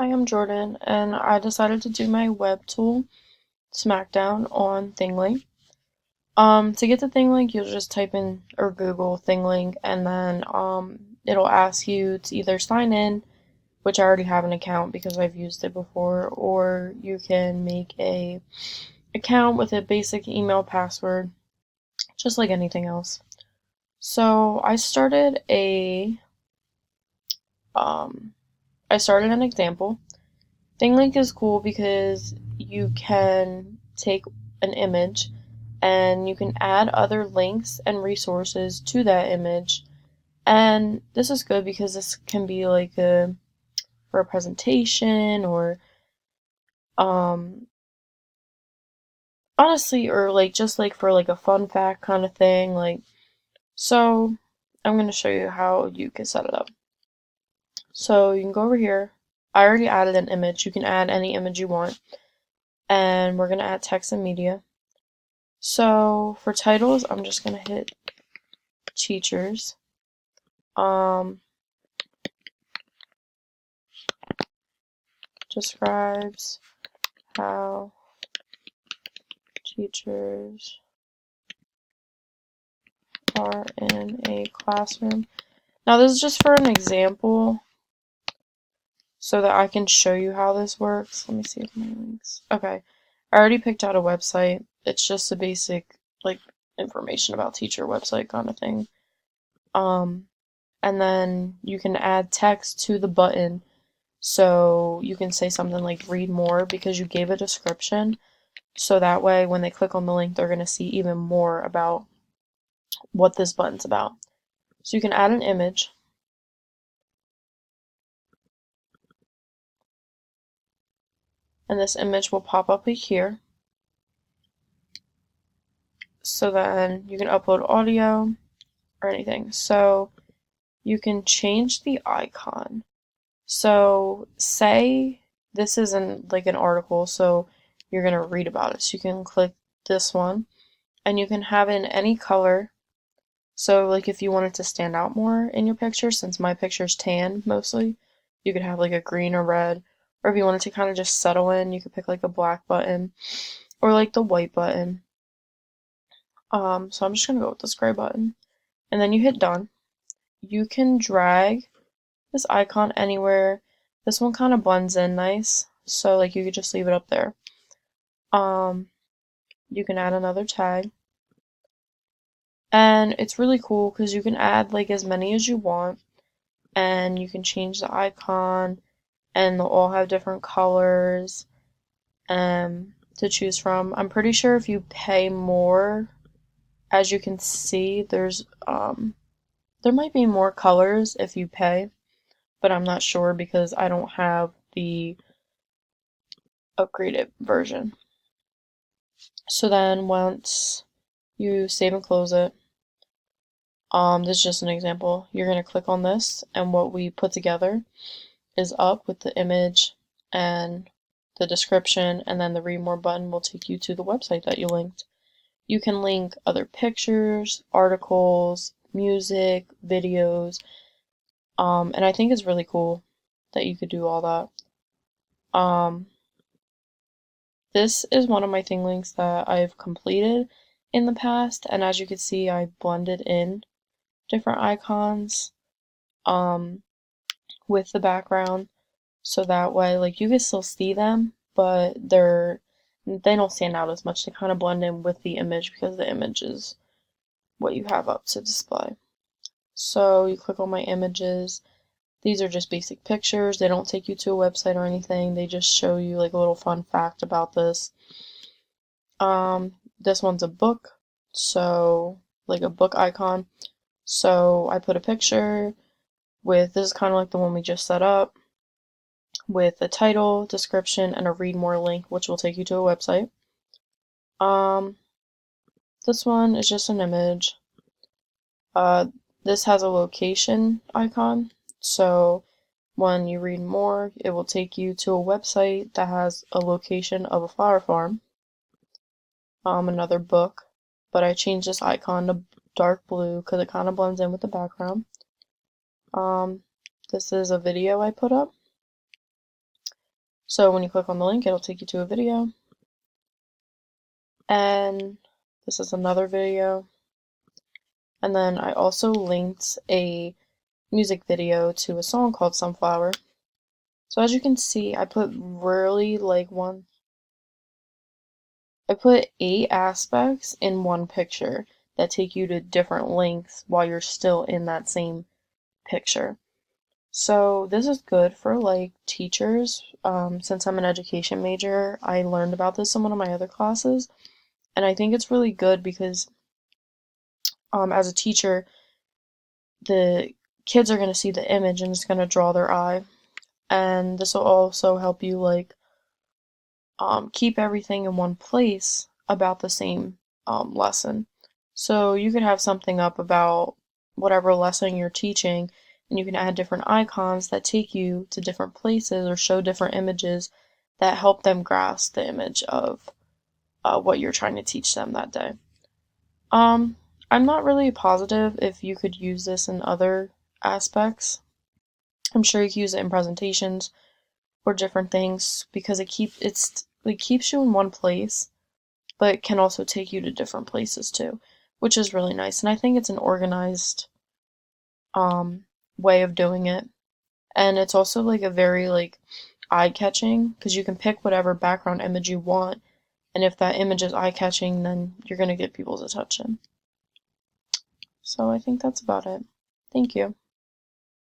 Hi, I'm Jordan, and I decided to do my web tool, Smackdown, on ThingLink. To get the ThingLink, you'll just type in or Google ThingLink, and then it'll ask you to either sign in, which I already have an account because I've used it before, or you can make a account with a basic email password, just like anything else. So um, I started an example. ThingLink is cool because you can take an image and you can add other links and resources to that image. And this is good because this can be like for a presentation or um honestly or like just like for like a fun fact kind of thing. So I'm gonna show you how you can set it up. So you can go over here. I already added an image. You can add any image you want. And we're gonna add text and media. So for titles, I'm just gonna hit teachers. Describes how teachers are in a classroom. Now this is just for an example so that I can show you how this works. Let me see if my links. Okay. I already picked out a website. It's just a basic like information about teacher website kind of thing. And then you can add text to the button. So you can say something like read more because you gave a description. So that way when they click on the link, they're going to see even more about what this button's about. So you can add an image. And this image will pop up here. So then you can upload audio or anything. So you can change the icon. So say this isn't like an article, so you're going to read about it. So you can click this one and you can have it in any color. So like if you wanted to stand out more in your picture, since my picture's tan mostly, you could have like a green or red. Or if you wanted to kind of just settle in, you could pick like a black button or like the white button. So I'm just gonna go with this gray button. And then you hit done. You can drag this icon anywhere. This one kind of blends in nice, so like you could just leave it up there. You can add another tag. And it's really cool because you can add like as many as you want, and you can change the icon, and they'll all have different colors to choose from. I'm pretty sure if you pay more, as you can see, there might be more colors if you pay, but I'm not sure because I don't have the upgraded version. So then once you save and close it, this is just an example. You're going to click on this, and what we put together is up with the image and the description, and then the read more button will take you to the website that you linked. You can link other pictures, articles, music, videos, and I think it's really cool that you could do all that. This is one of my thing links that I've completed in the past, and as you can see, I blended in different icons with the background, so that way like you can still see them, but they don't stand out as much. They kind of blend in with the image because the image is what you have up to display. So you click on my images. These are just basic pictures. They don't take you to a website or anything. They just show you like a little fun fact about this. This one's a book, so like a book icon. So I put a picture with, this is kind of like the one we just set up, with a title, description, and a read more link, which will take you to a website. This one is just an image. This has a location icon, so when you read more, it will take you to a website that has a location of a flower farm. Another book, but I changed this icon to dark blue because it kind of blends in with the background. This is a video I put up. So when you click on the link, it'll take you to a video. And this is another video. And then I also linked a music video to a song called Sunflower. So as you can see, I put 8 aspects in one picture that take you to different lengths while you're still in that same picture. So this is good for like teachers. Since I'm an education major, I learned about this in one of my other classes, and I think it's really good because as a teacher, the kids are going to see the image and it's going to draw their eye, and this will also help you like keep everything in one place about the same lesson. So you could have something up about whatever lesson you're teaching, and you can add different icons that take you to different places or show different images that help them grasp the image of what you're trying to teach them that day. Um, I'm not really positive if you could use this in other aspects. I'm sure you can use it in presentations or different things because it keeps you in one place, but it can also take you to different places too, which is really nice. And I think it's an organized um way of doing it. And it's also like a very like eye-catching because you can pick whatever background image you want, and if that image is eye-catching, then you're going to get people's attention. So I think that's about it. Thank you.